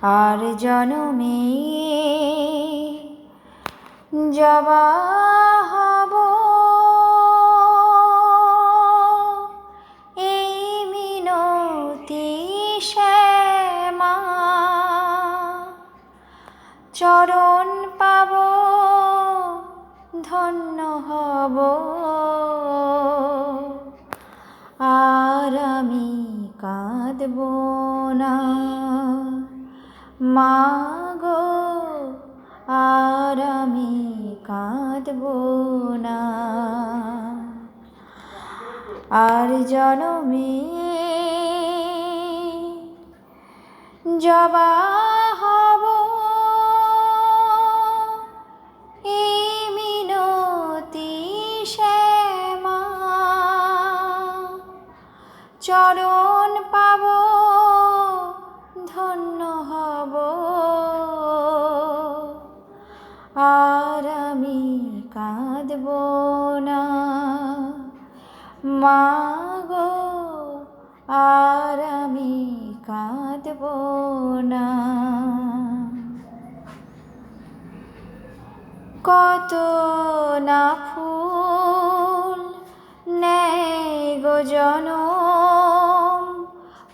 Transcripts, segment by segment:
আর জনমে জবা হব এই মিনতি শ্যামা, চরণ পাব ধন্য হব আর আমি কাঁদব না মাগো, আর আমি কাঁদব না। আর জনমে জবা হব এই মিনতি শ্যামা, চরণ পাব ধন্য হব আর আমি কাঁদব না মাগো, আর আমি কাঁদব না। কত না ফুল নেয় গো জনম,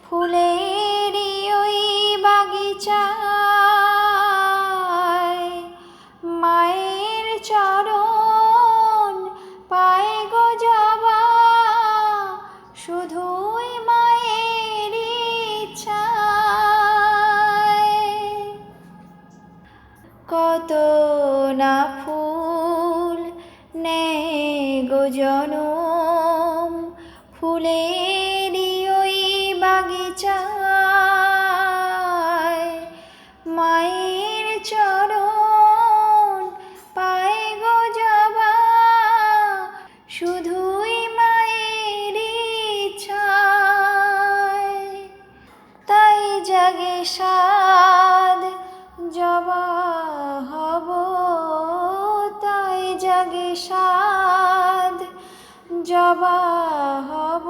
ফুলেরই ওই বাগিচায় মায়ের চরণ পায় গো জবা, শুধুই মায়ের ইচ্ছায়। কত না ফুল নেয় গো জনম, ফুলেরই ওই বাগিচায় মায়ের চরণ পায় গো জবা, শুধুই মায়ের ইচ্ছায়। তাই জাগে সাধ জবা হব, তাই জাগে সাধ জবা হব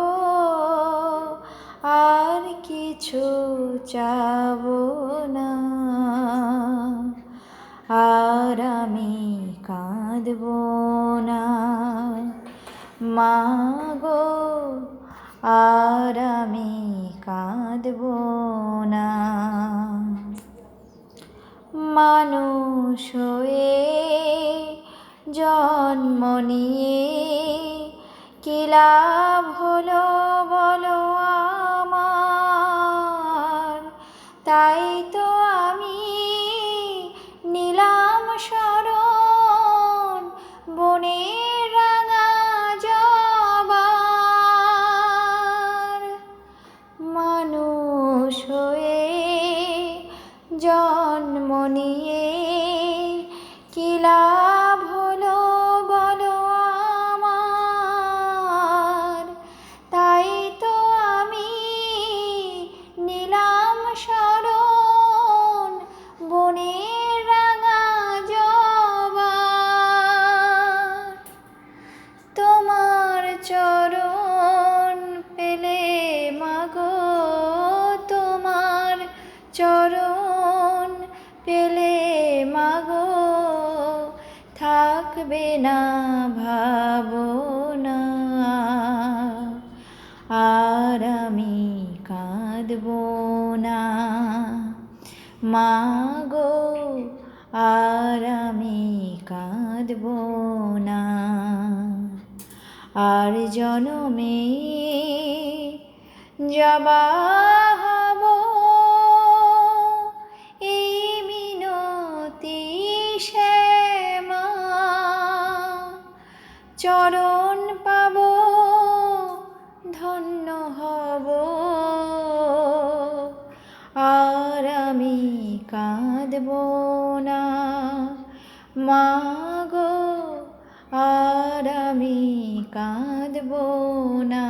আর কিছু চাব না আর আমি কাঁদব না মাগো, আর আমি কাঁদব না। মানুষ হয়ে জন্ম নিয়ে কি লাভ হলো বলো আমার, তাই তো আমি নিলাম শরণ বনের রাঙা জবার। মানুষ হয়ে জন্ম নিয়ে কি লাভ হলো বলো আমার, তাই তো আমি নিলাম শরণ বনের রাঙা জবার। তোমার চরণ পেলে মাগো, তোমার চরণ পেলে মাগো থাকবে না ভাবনা আর আমি কাঁদব না মাগো, আর আমি কাঁদব না। আর জনমে জবা হব এই মিনতি শ্যামা, চরণ পাব ধন্য হব আর আমি কাঁদব না মাগো, আর আমি কাঁদব না।